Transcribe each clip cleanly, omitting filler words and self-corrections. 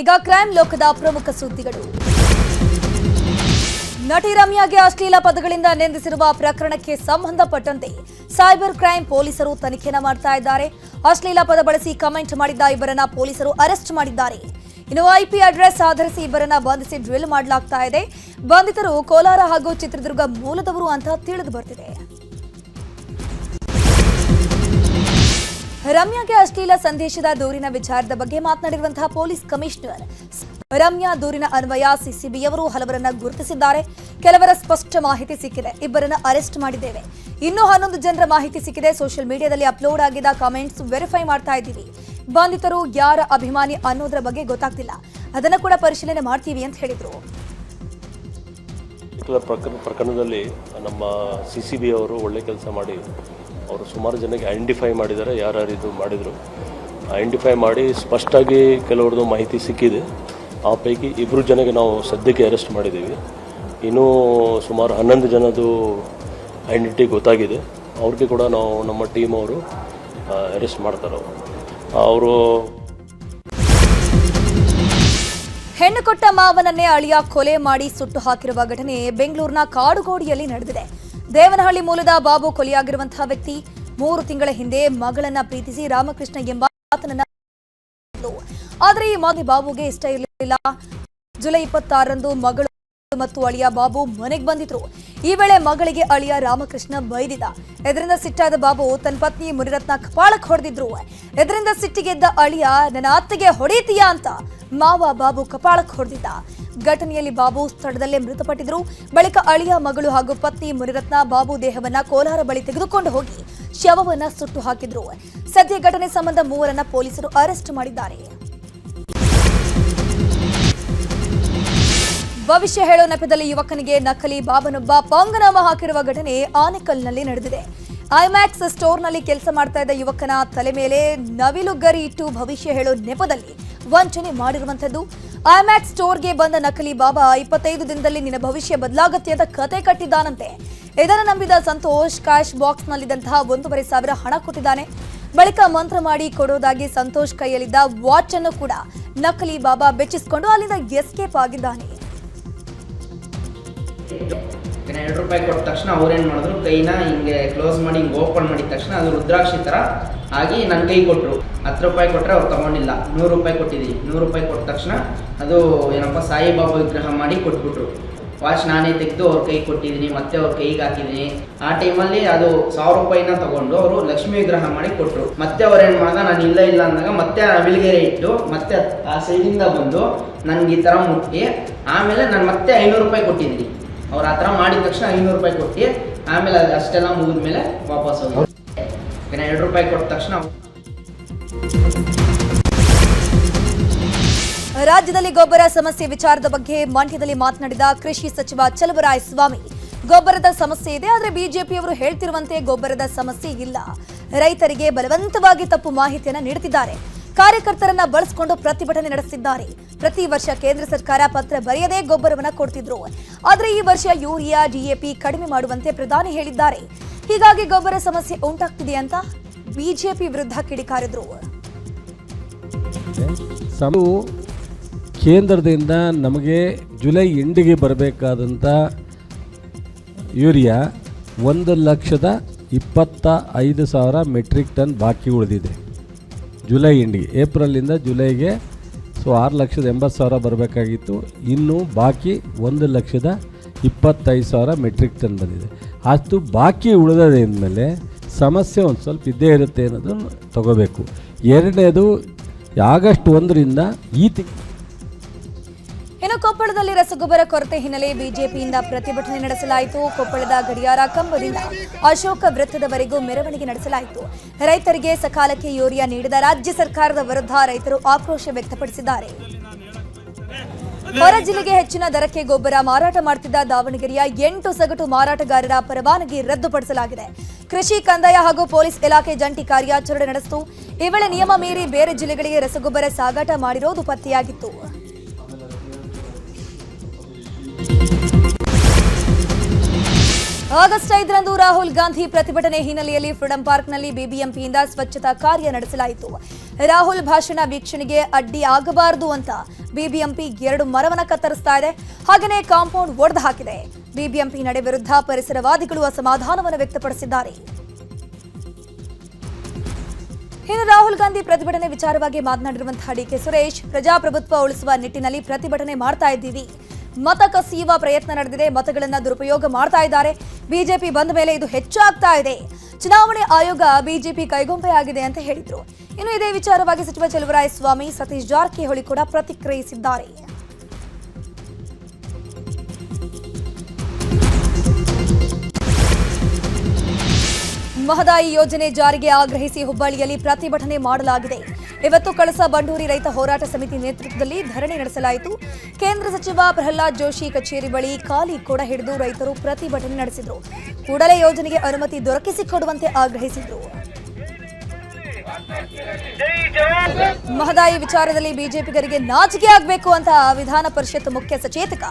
ಈಗ ಕ್ರೈಮ್ ಲೋಕದ ಪ್ರಮುಖ ಸುದ್ದಿಗಳು. ನಟಿ ರಮ್ಯಾಗೆ ಅಶ್ಲೀಲ ಪದಗಳಿಂದ ನಿಂದಿಸಿರುವ ಪ್ರಕರಣಕ್ಕೆ ಸಂಬಂಧಪಟ್ಟಂತೆ ಸೈಬರ್ ಕ್ರೈಮ್ ಪೊಲೀಸರು ತನಿಖೆಯನ್ನು ಮಾಡ್ತಾ ಇದ್ದಾರೆ. ಅಶ್ಲೀಲ ಪದ ಬಳಸಿ ಕಮೆಂಟ್ ಮಾಡಿದ್ದ ಇಬ್ಬರನ್ನ ಪೊಲೀಸರು ಅರೆಸ್ಟ್ ಮಾಡಿದ್ದಾರೆ. ಇನ್ನು ಐಪಿ ಅಡ್ರೆಸ್ ಆಧರಿಸಿ ಇಬ್ಬರನ್ನ ಬಂಧಿಸಿ ಡ್ರಿಲ್ ಮಾಡಲಾಗ್ತಾ ಇದೆ. ಬಂಧಿತರು ಕೋಲಾರ ಹಾಗೂ ಚಿತ್ರದುರ್ಗ ಮೂಲದವರು ಅಂತ ತಿಳಿದು ಬರ್ತಿದೆ. ರಮ್ಯಾಗೆ ಅಶ್ಲೀಲ ಸಂದೇಶದ ದೂರಿನ ವಿಚಾರದ ಬಗ್ಗೆ ಮಾತನಾಡಿರುವಂತಹ ಪೊಲೀಸ್ ಕಮಿಷನರ್, ರಮ್ಯಾ ದೂರಿನ ಅನ್ವಯ ಸಿಸಿಬಿಯವರು ಹಲವರನ್ನ ಗುರುತಿಸಿದ್ದಾರೆ. ಕೆಲವರ ಸ್ಪಷ್ಟ ಮಾಹಿತಿ ಸಿಕ್ಕಿದೆ. ಇಬ್ಬರನ್ನ ಅರೆಸ್ಟ್ ಮಾಡಿದ್ದೇವೆ. ಇನ್ನೂ 11 ಜನರ ಮಾಹಿತಿ ಸಿಕ್ಕಿದೆ. ಸೋಷಿಯಲ್ ಮೀಡಿಯಾದಲ್ಲಿ ಅಪ್ಲೋಡ್ ಆಗಿದ್ದ ಕಾಮೆಂಟ್ಸ್ ವೆರಿಫೈ ಮಾಡ್ತಾ ಇದ್ದೀವಿ. ಬಂಧಿತರು ಯಾರ ಅಭಿಮಾನಿ ಅನ್ನೋದರ ಬಗ್ಗೆ ಗೊತ್ತಾಗ್ತಿಲ್ಲ. ಅದನ್ನು ಕೂಡ ಪರಿಶೀಲನೆ ಮಾಡ್ತೀವಿ ಅಂತ ಹೇಳಿದ್ರು. ಪ್ರಕರಣದಲ್ಲಿ ನಮ್ಮ ಸಿಸಿಬಿ ಅವರು ಒಳ್ಳೆ ಕೆಲಸ ಮಾಡಿ ಅವರು ಸುಮಾರು ಜನಕ್ಕೆ ಐಡೆಂಟಿಫೈ ಮಾಡಿದ್ದಾರೆ. ಯಾರ್ಯಾರು ಇದು ಮಾಡಿದರು ಐಡೆಂಟಿಫೈ ಮಾಡಿ ಸ್ಪಷ್ಟವಾಗಿ ಕೆಲವ್ರದ್ದು ಮಾಹಿತಿ ಸಿಕ್ಕಿದೆ. ಆ ಪೈಕಿ 2 ಜನಕ್ಕೆ ನಾವು ಸದ್ಯಕ್ಕೆ ಅರೆಸ್ಟ್ ಮಾಡಿದ್ದೀವಿ. ಇನ್ನೂ ಸುಮಾರು 11 ಜನದ್ದು ಐಡೆಂಟಿಟಿ ಗೊತ್ತಾಗಿದೆ. ಅವ್ರಿಗೆ ಕೂಡ ನಾವು ನಮ್ಮ ಟೀಮ್ ಅವರು ಅರೆಸ್ಟ್ ಮಾಡ್ತಾರೆ. ಅವರು ಹೆಣ್ಣು ಕೊಟ್ಟ ಮಾವನನ್ನೇ ಅಳಿಯ ಕೊಲೆ ಮಾಡಿ ಸುಟ್ಟು ಹಾಕಿರುವ ಘಟನೆ ಬೆಂಗಳೂರಿನ ಕಾಡುಗೋಡಿಯಲ್ಲಿ ನಡೆದಿದೆ. ದೇವನಹಳ್ಳಿ ಮೂಲದ ಬಾಬು ಕೊಲೆಯಾಗಿರುವಂತಹ ವ್ಯಕ್ತಿ 3 ತಿಂಗಳ ಹಿಂದೆ ಮಗಳನ್ನ ಪ್ರೀತಿಸಿ ರಾಮಕೃಷ್ಣ ಎಂಬ ಆತನನ್ನ, ಆದರೆ ಈ ಮಾತಿ ಬಾಬುಗೆ ಇಷ್ಟ ಇರಲಿಲ್ಲ. ಜುಲೈ 26ರಂದು ಮಗಳು ಮತ್ತು ಅಳಿಯ ಬಾಬು ಮನೆಗೆ ಬಂದಿದ್ರು. ಈ ವೇಳೆ ಮಗಳಿಗೆ ಅಳಿಯ ರಾಮಕೃಷ್ಣ ಬೈದಿದ್ದ. ಇದರಿಂದ ಸಿಟ್ಟಾದ ಬಾಬು ತನ್ನ ಪತ್ನಿ ಮುನಿರತ್ನ ಕಪಾಳಕ್ಕೆ ಹೊಡೆದಿದ್ರು. ಇದರಿಂದ ಸಿಟ್ಟಿಗೆದ್ದ ಅಳಿಯ ನನ್ನ ಅತ್ತೆಗೆ ಹೊಡೆಯುತ್ತೀಯಾ ಅಂತ ಮಾವ ಬಾಬು ಕಪಾಳಕ್ಕೆ ಹೊಡೆದಿದ್ದ. ಘಟನೆಯಲ್ಲಿ ಬಾಬು ಸ್ಥಳದಲ್ಲೇ ಮೃತಪಟ್ಟಿದ್ರು. ಬಳಿಕ ಅಳಿಯ ಮಗಳು ಹಾಗೂ ಪತ್ನಿ ಮುನಿರತ್ನ ಬಾಬು ದೇಹವನ್ನ ಕೋಲಾರ ಬಳಿ ತೆಗೆದುಕೊಂಡು ಹೋಗಿ ಶವವನ್ನ ಸುಟ್ಟು ಹಾಕಿದ್ರು. ಸದ್ಯ ಘಟನೆ ಸಂಬಂಧ 3ರನ್ನ ಪೊಲೀಸರು ಅರೆಸ್ಟ್ ಮಾಡಿದ್ದಾರೆ. ಭವಿಷ್ಯ ಹೇಳೋ ನೆಪದಲ್ಲಿ ಯುವಕನಿಗೆ ನಕಲಿ ಬಾಬನೊಬ್ಬ ಪಂಗನಾಮ ಹಾಕಿರುವ ಘಟನೆ ಆನೇಕಲ್ನಲ್ಲಿ ನಡೆದಿದೆ. ಐಮ್ಯಾಕ್ಸ್ ಸ್ಟೋರ್ನಲ್ಲಿ ಕೆಲಸ ಮಾಡ್ತಾ ಇದ್ದ ಯುವಕನ ತಲೆ ಮೇಲೆ ನವಿಲು ಗರಿ ಇಟ್ಟು ಭವಿಷ್ಯ ಹೇಳೋ ನೆಪದಲ್ಲಿ ವಂಚನೆ ಮಾಡಿರುವಂಥದ್ದು. ಐಮ್ಯಾಕ್ಸ್ ಸ್ಟೋರ್ಗೆ ಬಂದ ನಕಲಿ ಬಾಬಾ 25 ದಿನದಲ್ಲಿ ನಿನ್ನ ಭವಿಷ್ಯ ಬದಲಾಗತ್ತೆ ಅಂತ ಕತೆ ಕಟ್ಟಿದ್ದಾನಂತೆ. ಇದನ್ನು ನಂಬಿದ ಸಂತೋಷ್ ಕ್ಯಾಶ್ ಬಾಕ್ಸ್ನಲ್ಲಿದ್ದಂತಹ 1,500 ಹಣ ಕೊಟ್ಟಿದ್ದಾನೆ. ಬಳಿಕ ಮಂತ್ರ ಮಾಡಿ ಕೊಡೋದಾಗಿ ಸಂತೋಷ್ ಕೈಯಲ್ಲಿದ್ದ ವಾಚ್ ಅನ್ನು ಕೂಡ ನಕಲಿ ಬಾಬಾ ಬೆಚ್ಚಿಸಿಕೊಂಡು ಅಲ್ಲಿಂದ ಎಸ್ಕೇಪ್ ಆಗಿದ್ದಾನೆ. ₹2 ಕೊಟ್ಟ ತಕ್ಷಣ ಅವ್ರೇನು ಮಾಡಿದ್ರು, ಕೈನ ಹಿಂಗೆ ಕ್ಲೋಸ್ ಮಾಡಿ ಹಿಂಗೆ ಓಪನ್ ಮಾಡಿದ ತಕ್ಷಣ ಅದು ರುದ್ರಾಕ್ಷಿ ಥರ ಆಗಿ ನನ್ನ ಕೈ ಕೊಟ್ಟರು. ₹10 ಕೊಟ್ಟರೆ ಅವ್ರು ತೊಗೊಂಡಿಲ್ಲ. ₹100 ಕೊಟ್ಟಿದ್ದೀವಿ. ₹100 ಕೊಟ್ಟ ತಕ್ಷಣ ಅದು ಏನಪ್ಪ ಸಾಯಿಬಾಬಾ ವಿಗ್ರಹ ಮಾಡಿ ಕೊಟ್ಬಿಟ್ರು. ವಾಚ್ ನಾನೇ ತೆಗೆದು ಅವ್ರ ಕೈ ಕೊಟ್ಟಿದ್ದೀನಿ, ಮತ್ತೆ ಅವ್ರ ಕೈಗೆ ಹಾಕಿದ್ದೀನಿ. ಆ ಟೈಮಲ್ಲಿ ಅದು ₹1000 ತಗೊಂಡು ಅವರು ಲಕ್ಷ್ಮೀ ವಿಗ್ರಹ ಮಾಡಿ ಕೊಟ್ಟರು. ಮತ್ತೆ ಅವ್ರೇನು ಮಾಡ್ದ, ನಾನು ಇಲ್ಲ ಅಂದಾಗ ಮತ್ತೆ ನವಿಲುಗೆರೆ ಇಟ್ಟು ಮತ್ತೆ ಆ ಸೈಡಿಂದ ಬಂದು ನನಗೆ ಈ ಥರ ಮುಟ್ಟಿ ಆಮೇಲೆ ನಾನು ಮತ್ತೆ ₹500 ಕೊಟ್ಟಿದ್ದೀನಿ. ಅವ್ರು ಆ ಥರ ಮಾಡಿದ ತಕ್ಷಣ ₹500 ಕೊಟ್ಟು ಆಮೇಲೆ ಅದು ಅಷ್ಟೆಲ್ಲ ಮುಗಿದ ಮೇಲೆ ವಾಪಸ್ ಹೋಗಿ ₹2 ಕೊಟ್ಟ ತಕ್ಷಣ. ರಾಜ್ಯದಲ್ಲಿ ಗೊಬ್ಬರ ಸಮಸ್ಯೆ ವಿಚಾರದ ಬಗ್ಗೆ ಮಂಡ್ಯದಲ್ಲಿ ಮಾತನಾಡಿದ ಕೃಷಿ ಸಚಿವ ಚಲುವರಾಯಸ್ವಾಮಿ, ಗೊಬ್ಬರದ ಸಮಸ್ಯೆ ಇದೆ, ಆದರೆ ಬಿಜೆಪಿಯವರು ಹೇಳ್ತಿರುವಂತೆ ಗೊಬ್ಬರದ ಸಮಸ್ಯೆ ಇಲ್ಲ. ರೈತರಿಗೆ ಬಲವಂತವಾಗಿ ತಪ್ಪು ಮಾಹಿತಿಯನ್ನು ನೀಡುತ್ತಿದ್ದಾರೆ. ಕಾರ್ಯಕರ್ತರನ್ನ ಬಳಸಿಕೊಂಡು ಪ್ರತಿಭಟನೆ ನಡೆಸಿದ್ದಾರೆ. ಪ್ರತಿ ವರ್ಷ ಕೇಂದ್ರ ಸರ್ಕಾರ ಪತ್ರ ಬರೆಯದೇ ಗೊಬ್ಬರವನ್ನ ಕೊಡ್ತಿದ್ರು. ಆದರೆ ಈ ವರ್ಷ ಯೂರಿಯಾ ಡಿಎಪಿ ಕಡಿಮೆ ಮಾಡುವಂತೆ ಪ್ರಧಾನಿ ಹೇಳಿದ್ದಾರೆ. ಹೀಗಾಗಿ ಗೊಬ್ಬರ ಸಮಸ್ಯೆ ಉಂಟಾಗ್ತಿದೆ ಅಂತ ಬಿಜೆಪಿ ವಿರುದ್ಧ ಕಿಡಿಕಾರಿದ್ರು. ಕೇಂದ್ರದಿಂದ ನಮಗೆ ಜುಲೈ ಎಂಡಿಗೆ ಬರಬೇಕಾದಂಥ ಯೂರಿಯಾ 1,25,000 ಮೆಟ್ರಿಕ್ ಟನ್ ಬಾಕಿ ಉಳಿದಿದೆ. ಜುಲೈ ಎಂಡಿಗೆ, ಏಪ್ರಿಲಿಂದ ಜುಲೈಗೆ 6,80,000 ಬರಬೇಕಾಗಿತ್ತು. ಇನ್ನೂ ಬಾಕಿ 1,25,000 ಮೆಟ್ರಿಕ್ ಟನ್ ಬಂದಿದೆ. ಅಷ್ಟು ಬಾಕಿ ಉಳಿದಮೇಲೆ ಸಮಸ್ಯೆ ಒಂದು ಸ್ವಲ್ಪ ಇದ್ದೇ ಇರುತ್ತೆ ಅನ್ನೋದನ್ನು ತಗೋಬೇಕು. ಎರಡನೇದು, ಆಗಸ್ಟ್ 1ರಿಂದ ಈ ಇನ್ನು ಕೊಪ್ಪಳದಲ್ಲಿ ರಸಗೊಬ್ಬರ ಕೊರತೆ ಹಿನ್ನೆಲೆ ಬಿಜೆಪಿಯಿಂದ ಪ್ರತಿಭಟನೆ ನಡೆಸಲಾಯಿತು. ಕೊಪ್ಪಳದ ಗಡಿಯಾರ ಕಂಬದಿಂದ ಅಶೋಕ ವೃತ್ತದವರೆಗೂ ಮೆರವಣಿಗೆ ನಡೆಸಲಾಯಿತು. ರೈತರಿಗೆ ಸಕಾಲಕ್ಕೆ ಯೂರಿಯಾ ನೀಡಿದ ರಾಜ್ಯ ಸರ್ಕಾರದ ವಿರುದ್ಧ ರೈತರು ಆಕ್ರೋಶ ವ್ಯಕ್ತಪಡಿಸಿದ್ದಾರೆ. ಹೊರ ಜಿಲ್ಲೆಗೆ ಹೆಚ್ಚಿನ ದರಕ್ಕೆ ಗೊಬ್ಬರ ಮಾರಾಟ ಮಾಡುತ್ತಿದ್ದ ದಾವಣಗೆರೆಯ 8 ಸಗಟು ಮಾರಾಟಗಾರರ ಪರವಾನಗಿ ರದ್ದುಪಡಿಸಲಾಗಿದೆ. ಕೃಷಿ, ಕಂದಾಯ ಹಾಗೂ ಪೊಲೀಸ್ ಇಲಾಖೆ ಜಂಟಿ ಕಾರ್ಯಾಚರಣೆ ನಡೆಸಿತು. ಈ ವೇಳೆ ನಿಯಮ ಮೀರಿ ಬೇರೆ ಜಿಲ್ಲೆಗಳಿಗೆ ರಸಗೊಬ್ಬರ ಸಾಗಾಟ ಮಾಡಿರೋದು ಪತ್ತೆಯಾಗಿತ್ತು. ಆಗಸ್ಟ್ 5ರಂದು ರಾಹುಲ್ ಗಾಂಧಿ ಪ್ರತಿಭಟನೆ ಹಿನ್ನೆಲೆಯಲ್ಲಿ ಫ್ರೀಡಂ ಪಾರ್ಕ್ನಲ್ಲಿ ಬಿಬಿಎಂಪಿಯಿಂದ ಸ್ವಚ್ಛತಾ ಕಾರ್ಯ ನಡೆಸಲಾಯಿತು. ರಾಹುಲ್ ಭಾಷಣ ವೀಕ್ಷಣೆಗೆ ಅಡ್ಡಿ ಆಗಬಾರದು ಅಂತ ಬಿಬಿಎಂಪಿ 2 ಮರವನ್ನ ಕತ್ತರಿಸ್ತಾ ಇದೆ. ಹಾಗೆಯೇ ಕಾಂಪೌಂಡ್ ಒಡೆದು ಹಾಕಿದೆ. ಬಿಬಿಎಂಪಿ ನಡೆ ವಿರುದ್ಧ ಪರಿಸರವಾದಿಗಳು ಅಸಮಾಧಾನವನ್ನು ವ್ಯಕ್ತಪಡಿಸಿದ್ದಾರೆ. ಇನ್ನು ರಾಹುಲ್ ಗಾಂಧಿ ಪ್ರತಿಭಟನೆ ವಿಚಾರವಾಗಿ ಮಾತನಾಡಿರುವಂತಹ ಡಿಕೆ ಸುರೇಶ್, ಪ್ರಜಾಪ್ರಭುತ್ವ ಉಳಿಸುವ ನಿಟ್ಟಿನಲ್ಲಿ ಪ್ರತಿಭಟನೆ ಮಾಡ್ತಾ ಇದ್ದೀವಿ. ಮತ ಕಸಿಯುವ ಪ್ರಯತ್ನ ನಡೆದಿದೆ, ಮತಗಳನ್ನ ದುರುಪಯೋಗ ಮಾಡ್ತಾ ಇದ್ದಾರೆ. ಬಿಜೆಪಿ ಬಂದ ಮೇಲೆ ಇದು ಹೆಚ್ಚಾಗ್ತಾ ಇದೆ. ಚುನಾವಣೆ ಆಯೋಗ ಬಿಜೆಪಿ ಕೈಗೊಂಬೆಯಾಗಿದೆ ಅಂತ ಹೇಳಿದ್ರು. ಇನ್ನು ಇದೇ ವಿಚಾರವಾಗಿ ಸಚಿವ ಚಲುವರಾಯಸ್ವಾಮಿ, ಸತೀಶ್ ಜಾರಕಿಹೊಳಿ ಕೂಡ ಪ್ರತಿಕ್ರಿಯಿಸಿದ್ದಾರೆ. ಮಹದಾಯಿ ಯೋಜನೆ ಜಾರಿಗೆ ಆಗ್ರಹಿಸಿ ಹುಬ್ಬಳ್ಳಿಯಲ್ಲಿ ಪ್ರತಿಭಟನೆ ಮಾಡಲಾಗಿದೆ. ಇವತ್ತು ಕಳಸಾ ಬಂಡೂರಿ ರೈತ ಹೋರಾಟ ಸಮಿತಿ ನೇತೃತ್ವದಲ್ಲಿ ಧರಣಿ ನಡೆಸಲಾಯಿತು. ಕೇಂದ್ರ ಸಚಿವ ಪ್ರಹ್ಲಾದ್ ಜೋಶಿ ಕಚೇರಿ ಬಳಿ ಖಾಲಿ ಕೊಡ ಹಿಡಿದು ರೈತರು ಪ್ರತಿಭಟನೆ ನಡೆಸಿದರು. ಕೂಡಲೇ ಯೋಜನೆಗೆ ಅನುಮತಿ ದೊರಕಿಸಿಕೊಡುವಂತೆ ಆಗ್ರಹಿಸಿದರು. ಮಹದಾಯಿ ವಿಚಾರದಲ್ಲಿ ಬಿಜೆಪಿಗರಿಗೆ ನಾಚಿಕೆ ಆಗಬೇಕು ಅಂತ ವಿಧಾನ ಪರಿಷತ್ ಮುಖ್ಯ ಸಚೇತಕ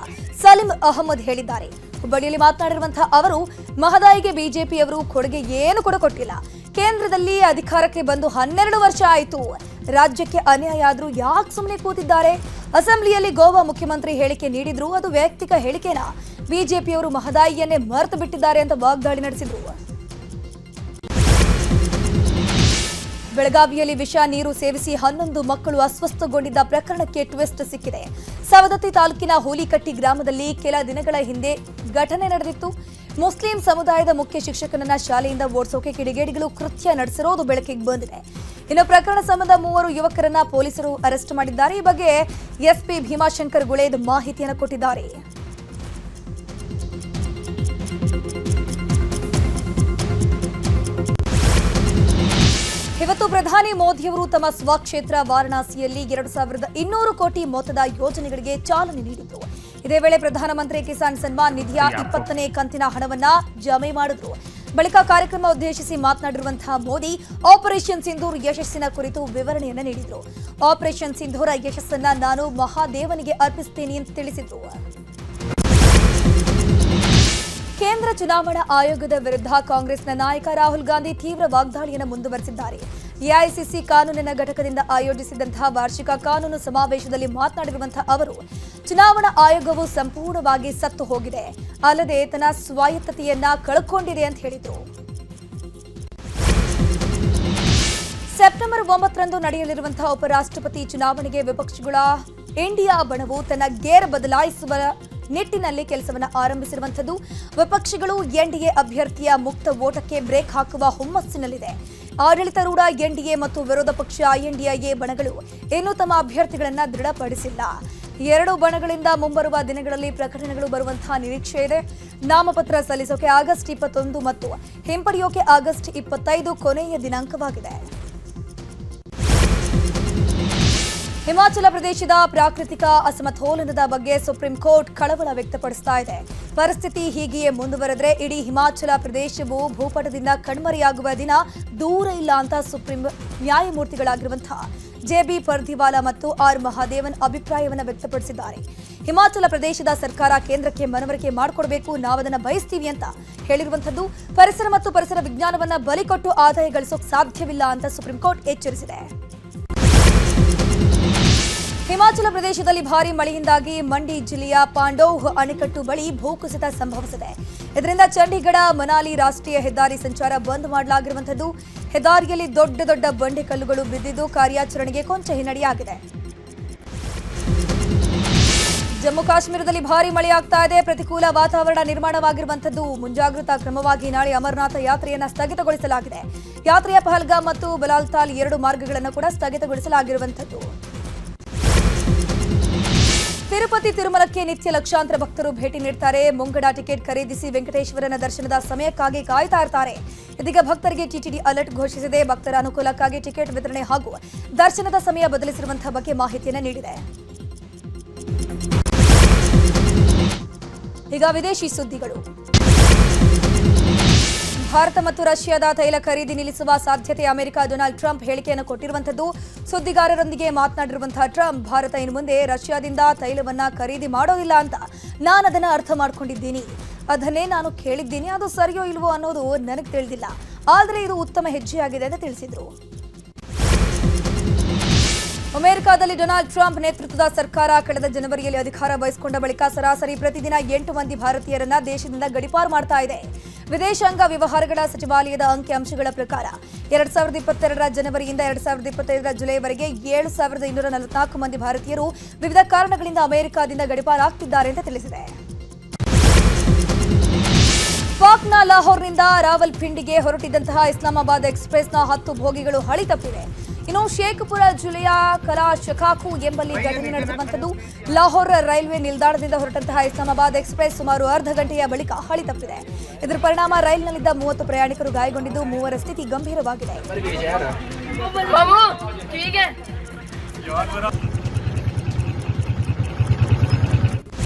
ಸಲೀಂ ಅಹಮದ್ ಹೇಳಿದ್ದಾರೆ. ಹುಬ್ಬಳ್ಳಿಯಲ್ಲಿ ಮಾತನಾಡಿರುವಂತಹ ಅವರು, ಮಹದಾಯಿಗೆ ಬಿಜೆಪಿಯವರು ಕೊಡುಗೆ ಏನು ಕೂಡ ಕೊಟ್ಟಿಲ್ಲ. ಕೇಂದ್ರದಲ್ಲಿ ಅಧಿಕಾರಕ್ಕೆ ಬಂದು 12 ವರ್ಷ ಆಯಿತು. ರಾಜ್ಯಕ್ಕೆ ಅನ್ಯಾಯ ಆದ್ರೂ ಯಾಕೆ ಸುಮ್ಮನೆ ಕೂತಿದ್ದಾರೆ? ಅಸೆಂಬ್ಲಿಯಲ್ಲಿ ಗೋವಾ ಮುಖ್ಯಮಂತ್ರಿ ಹೇಳಿಕೆ ನೀಡಿದ್ರು, ಅದು ವೈಯಕ್ತಿಕ ಹೇಳಿಕೆನಾ? ಬಿಜೆಪಿಯವರು ಮಹದಾಯಿಯನ್ನೇ ಮರೆತು ಬಿಟ್ಟಿದ್ದಾರೆ ಅಂತ ವಾಗ್ದಾಳಿ ನಡೆಸಿದ್ರು. ಬೆಳಗಾವಿಯಲ್ಲಿ ವಿಷ ನೀರು ಸೇವಿಸಿ 11 ಮಕ್ಕಳು ಅಸ್ವಸ್ಥಗೊಂಡಿದ್ದ ಪ್ರಕರಣಕ್ಕೆ ಟ್ವಿಸ್ಟ್ ಸಿಕ್ಕಿದೆ. ಸವದತ್ತಿ ತಾಲೂಕಿನ ಹೂಲಿಕಟ್ಟಿ ಗ್ರಾಮದಲ್ಲಿ ಕೆಲ ದಿನಗಳ ಹಿಂದೆ ಘಟನೆ ನಡೆದಿತ್ತು. ಮುಸ್ಲಿಂ ಸಮುದಾಯದ ಮುಖ್ಯ ಶಿಕ್ಷಕನನ್ನ ಶಾಲೆಯಿಂದ ಓಡಿಸೋಕೆ ಕಿಡಿಗೇಡಿಗಳು ಕೃತ್ಯ ನಡೆಸಿರೋದು ಬೆಳಕಿಗೆ ಬಂದಿದೆ. ಇನ್ನು ಪ್ರಕರಣ ಸಂಬಂಧ 3 ಯುವಕರನ್ನ ಪೊಲೀಸರು ಅರೆಸ್ಟ್ ಮಾಡಿದ್ದಾರೆ. ಈ ಬಗ್ಗೆ ಎಸ್ಪಿ ಭೀಮಾಶಂಕರ್ ಗುಳೇದ್ ಮಾಹಿತಿಯನ್ನು ಕೊಟ್ಟಿದ್ದಾರೆ. ಇವತ್ತು ಪ್ರಧಾನಿ ಮೋದಿಯವರು ತಮ್ಮ ಸ್ವಕ್ಷೇತ್ರ ವಾರಣಾಸಿಯಲ್ಲಿ 2200 ಕೋಟಿ ಮೊತ್ತದ ಯೋಜನೆಗಳಿಗೆ ಚಾಲನೆ ನೀಡಿದ್ರು. ಇದೇ ವೇಳೆ ಪ್ರಧಾನಮಂತ್ರಿ ಕಿಸಾನ್ ಸನ್ಮಾನ್ ನಿಧಿಯ 20ನೇ ಕಂತಿನ ಹಣವನ್ನ ಜಮೆ ಮಾಡಿದ್ರು. ಬಳಿಕ ಕಾರ್ಯಕ್ರಮ ಉದ್ದೇಶಿಸಿ ಮಾತನಾಡಿರುವಂತಹ ಮೋದಿ, ಆಪರೇಷನ್ ಸಿಂಧೂರ್ ಯಶಸ್ಸಿನ ಕುರಿತು ವಿವರಣೆಯನ್ನ ನೀಡಿದ್ರು. ಆಪರೇಷನ್ ಸಿಂಧೂರ ಯಶಸ್ಸನ್ನ ನಾನು ಮಹಾದೇವನಿಗೆ ಅರ್ಪಿಸುತ್ತೇನೆ ಅಂತ ತಿಳಿಸಿದ್ರು. ಕೇಂದ್ರ ಚುನಾವಣಾ ಆಯೋಗದ ವಿರುದ್ಧ ಕಾಂಗ್ರೆಸ್ನ ನಾಯಕ ರಾಹುಲ್ ಗಾಂಧಿ ತೀವ್ರ ವಾಗ್ದಾಳಿಯನ್ನು ಮುಂದುವರೆಸಿದ್ದಾರೆ. ಎಐಸಿಸಿ ಕಾನೂನಿನ ಘಟಕದಿಂದ ಆಯೋಜಿಸಿದಂತಹ ವಾರ್ಷಿಕ ಕಾನೂನು ಸಮಾವೇಶದಲ್ಲಿ ಮಾತನಾಡಿರುವಂತಹ ಅವರು, ಚುನಾವಣಾ ಆಯೋಗವು ಸಂಪೂರ್ಣವಾಗಿ ಸತ್ತು ಹೋಗಿದೆ, ಅಲ್ಲದೆ ತನ್ನ ಸ್ವಾಯತ್ತತೆಯನ್ನ ಕಳ್ಕೊಂಡಿದೆ ಅಂತ ಹೇಳಿದರು. ಸೆಪ್ಟೆಂಬರ್ 9ರಂದು ನಡೆಯಲಿರುವಂತಹ ಉಪರಾಷ್ಟ್ರಪತಿ ಚುನಾವಣೆಗೆ ವಿಪಕ್ಷಗಳ ಇಂಡಿಯಾ ಬಣವು ತನ್ನ ಗೇರ್ ಬದಲಾಯಿಸುವ ನಿಟ್ಟಿನಲ್ಲಿ ಕೆಲಸವನ್ನು ಆರಂಭಿಸಿರುವಂಥದ್ದು. ವಿಪಕ್ಷಗಳು ಎನ್ಡಿಎ ಅಭ್ಯರ್ಥಿಯ ಮುಕ್ತ ಓಟಕ್ಕೆ ಬ್ರೇಕ್ ಹಾಕುವ ಹುಮ್ಮಸ್ಸಿನಲ್ಲಿದೆ. ಆಡಳಿತಾರೂಢ ಎನ್ಡಿಎ ಮತ್ತು ವಿರೋಧ ಪಕ್ಷ ಐಎನ್ಡಿಎ ಬಣಗಳು ಇನ್ನೂ ತಮ್ಮ ಅಭ್ಯರ್ಥಿಗಳನ್ನು ದೃಢಪಡಿಸಿಲ್ಲ. 2 ಬಣಗಳಿಂದ ಮುಂಬರುವ ದಿನಗಳಲ್ಲಿ ಪ್ರಕಟಣೆಗಳು ಬರುವಂತಹ ನಿರೀಕ್ಷೆ ಇದೆ. ನಾಮಪತ್ರ ಸಲ್ಲಿಸೋಕೆ ಆಗಸ್ಟ್ 21 ಮತ್ತು ಹಿಂಪಡೆಯೋಕೆ ಆಗಸ್ಟ್ 25 ಕೊನೆಯ ದಿನಾಂಕವಾಗಿದೆ. ಹಿಮಾಚಲ ಪ್ರದೇಶದ ಪ್ರಾಕೃತಿಕ ಅಸಮತೋಲನದ ಬಗ್ಗೆ ಸುಪ್ರೀಂ ಕೋರ್ಟ್ ಕಳವಳ ವ್ಯಕ್ತಪಡಿಸ್ತಾ ಇದೆ. ಪರಿಸ್ಥಿತಿ ಹೀಗೆಯೇ ಮುಂದುವರೆದರೆ ಇಡೀ ಹಿಮಾಚಲ ಪ್ರದೇಶವು ಭೂಪಟದಿಂದ ಕಣ್ಮರೆಯಾಗುವ ದಿನ ದೂರ ಇಲ್ಲ ಅಂತ ಸುಪ್ರೀಂ ನ್ಯಾಯಮೂರ್ತಿಗಳಾಗಿರುವಂತಹ ಜೆಬಿ ಪರ್ದಿವಾಲಾ ಮತ್ತು ಆರ್ ಮಹಾದೇವನ್ ಅಭಿಪ್ರಾಯವನ್ನು ವ್ಯಕ್ತಪಡಿಸಿದ್ದಾರೆ. ಹಿಮಾಚಲ ಪ್ರದೇಶದ ಸರ್ಕಾರ ಕೇಂದ್ರಕ್ಕೆ ಮನವರಿಕೆ ಮಾಡಿಕೊಡಬೇಕು, ನಾವದನ್ನು ಬಯಸ್ತೀವಿ ಅಂತ ಹೇಳಿರುವಂಥದ್ದು. ಪರಿಸರ ಮತ್ತು ಪರಿಸರ ವಿಜ್ಞಾನವನ್ನ ಬಲಿಕೊಟ್ಟು ಆದಾಯ ಗಳಿಸೋಕೆ ಸಾಧ್ಯವಿಲ್ಲ ಅಂತ ಸುಪ್ರೀಂ ಕೋರ್ಟ್ ಎಚ್ಚರಿಸಿದೆ. ಹಿಮಾಚಲ ಪ್ರದೇಶದಲ್ಲಿ ಭಾರೀ ಮಳೆಯಿಂದಾಗಿ ಮಂಡಿ ಜಿಲ್ಲೆಯ ಪಾಂಡೋಹ್ ಅಣೆಕಟ್ಟು ಬಳಿ ಭೂಕುಸಿತ ಸಂಭವಿಸಿದೆ. ಇದರಿಂದ ಚಂಡೀಗಢ ಮನಾಲಿ ರಾಷ್ಟ್ರೀಯ ಹೆದ್ದಾರಿ ಸಂಚಾರ ಬಂದ್ ಮಾಡಲಾಗಿರುವಂಥದ್ದು. ಹೆದ್ದಾರಿಯಲ್ಲಿ ದೊಡ್ಡ ದೊಡ್ಡ ಬಂಡೆ ಕಲ್ಲುಗಳು ಬಿದ್ದಿದ್ದು ಕಾರ್ಯಾಚರಣೆಗೆ ಕೊಂಚ ಹಿನ್ನಡೆಯಾಗಿದೆ. ಜಮ್ಮು ಕಾಶ್ಮೀರದಲ್ಲಿ ಭಾರೀ ಮಳೆಯಾಗ್ತಾ ಇದೆ. ಪ್ರತಿಕೂಲ ವಾತಾವರಣ ನಿರ್ಮಾಣವಾಗಿರುವಂಥದ್ದು. ಮುಂಜಾಗ್ರತಾ ಕ್ರಮವಾಗಿ ನಾಳೆ ಅಮರನಾಥ ಯಾತ್ರೆಯನ್ನು ಸ್ಥಗಿತಗೊಳಿಸಲಾಗಿದೆ. ಯಾತ್ರೆಯ ಪಹಲ್ಗಾಮ್ ಮತ್ತು ಬಲಾಲ್ತಾಲ್ 2 ಮಾರ್ಗಗಳನ್ನು ಕೂಡ ಸ್ಥಗಿತಗೊಳಿಸಲಾಗಿರುವಂಥದ್ದು. ತಿರುಪತಿ ತಿರುಮಲಕ್ಕೆ ನಿತ್ಯ ಲಕ್ಷಾಂತರ ಭಕ್ತರು ಭೇಟಿ ನೀಡ್ತಾರೆ. ಮುಂಗಡ ಟಿಕೆಟ್ ಖರೀದಿಸಿ ವೆಂಕಟೇಶ್ವರನ ದರ್ಶನದ ಸಮಯಕ್ಕಾಗಿ ಕಾಯ್ತಾ ಇರ್ತಾರೆ. ಇದೀಗ ಭಕ್ತರಿಗೆ ಟಿಟಿಡಿ ಅಲರ್ಟ್ ಘೋಷಿಸಿದೆ. ಭಕ್ತರ ಅನುಕೂಲಕ್ಕಾಗಿ ಟಿಕೆಟ್ ವಿತರಣೆ ಹಾಗೂ ದರ್ಶನದ ಸಮಯ ಬದಲಿಸಿರುವಂತಹ ಬಗ್ಗೆ ಮಾಹಿತಿಯನ್ನು ನೀಡಿದೆ. ಈಗ ವಿದೇಶಿ ಸುದ್ದಿಗಳು. ಭಾರತ ಮತ್ತು ರಷ್ಯಾದ ತೈಲ ಖರೀದಿ ನಿಲ್ಲಿಸುವ ಸಾಧ್ಯತೆ ಅಮೆರಿಕ ಡೊನಾಲ್ಡ್ ಟ್ರಂಪ್ ಹೇಳಿಕೆಯನ್ನು ಕೊಟ್ಟಿರುವಂಥದ್ದು. ಸುದ್ದಿಗಾರರೊಂದಿಗೆ ಮಾತನಾಡಿರುವಂತಹ ಟ್ರಂಪ್, ಭಾರತ ಇನ್ನು ಮುಂದೆ ರಷ್ಯಾದಿಂದ ತೈಲವನ್ನ ಖರೀದಿ ಮಾಡೋದಿಲ್ಲ ಅಂತ ನಾನು ಅದನ್ನು ಅರ್ಥ ಮಾಡ್ಕೊಂಡಿದ್ದೀನಿ. ಅದನ್ನೇ ನಾನು ಕೇಳಿದ್ದೀನಿ. ಅದು ಸರಿಯೋ ಇಲ್ವೋ ಅನ್ನೋದು ನನಗೆ ತಿಳಿದಿಲ್ಲ, ಆದರೆ ಇದು ಉತ್ತಮ ಹೆಜ್ಜೆಯಾಗಿದೆ ಅಂತ ತಿಳಿಸಿದರು. ಅಮೆರಿಕದಲ್ಲಿ ಡೊನಾಲ್ಡ್ ಟ್ರಂಪ್ ನೇತೃತ್ವದ ಸರ್ಕಾರ ಕಳೆದ ಜನವರಿಯಲ್ಲಿ ಅಧಿಕಾರ ವಹಿಸಿಕೊಂಡ ಬಳಿಕ ಸರಾಸರಿ ಪ್ರತಿದಿನ 8 ಮಂದಿ ಭಾರತೀಯರನ್ನ ದೇಶದಿಂದ ಗಡೀಪಾರು ಮಾಡ್ತಾ ಇದೆ. ವಿದೇಶಾಂಗ ವ್ಯವಹಾರಗಳ ಸಚಿವಾಲಯದ ಅಂಕಿಅಂಶಗಳ ಪ್ರಕಾರ 2022ರ ಜನವರಿಯಿಂದ 2025ರ ಜುಲೈವರೆಗೆ 7,244 ಮಂದಿ ಭಾರತೀಯರು ವಿವಿಧ ಕಾರಣಗಳಿಂದ ಅಮೆರಿಕದಿಂದ ಗಡೀಪಾರಾಗ್ತಿದ್ದಾರೆ ಅಂತ ತಿಳಿಸಿದೆ. ಪಾಕ್ನ ಲಾಹೋರ್ನಿಂದ ರಾವಲ್ಪಿಂಡಿಗೆ ಹೊರಟಿದ್ದಂತಹ ಇಸ್ಲಾಮಾಬಾದ್ ಎಕ್ಸ್ಪ್ರೆಸ್ನ 10 ಬೋಗಿಗಳು ಹಳಿ ತಪ್ಪಿವೆ. ಇನ್ನು ಶೇಖುಪುರ ಜಿಲ್ಲೆಯ ಕಲಾ ಶಕಾಕು ಎಂಬಲ್ಲಿ ಘಟನೆ ನಡೆದಿರುವಂಥದ್ದು. ಲಾಹೋರ್ ರೈಲ್ವೆ ನಿಲ್ದಾಣದಿಂದ ಹೊರಟಂತಹ ಇಸ್ಲಾಮಾಬಾದ್ ಎಕ್ಸ್ಪ್ರೆಸ್ ಸುಮಾರು ಅರ್ಧ ಗಂಟೆಯ ಬಳಿಕ ಹಳಿ ತಪ್ಪಿದೆ. ಇದರ ಪರಿಣಾಮ ರೈಲಿನಲ್ಲಿದ್ದ 30 ಪ್ರಯಾಣಿಕರು ಗಾಯಗೊಂಡಿದ್ದು 3ರ ಸ್ಥಿತಿ ಗಂಭೀರವಾಗಿದೆ.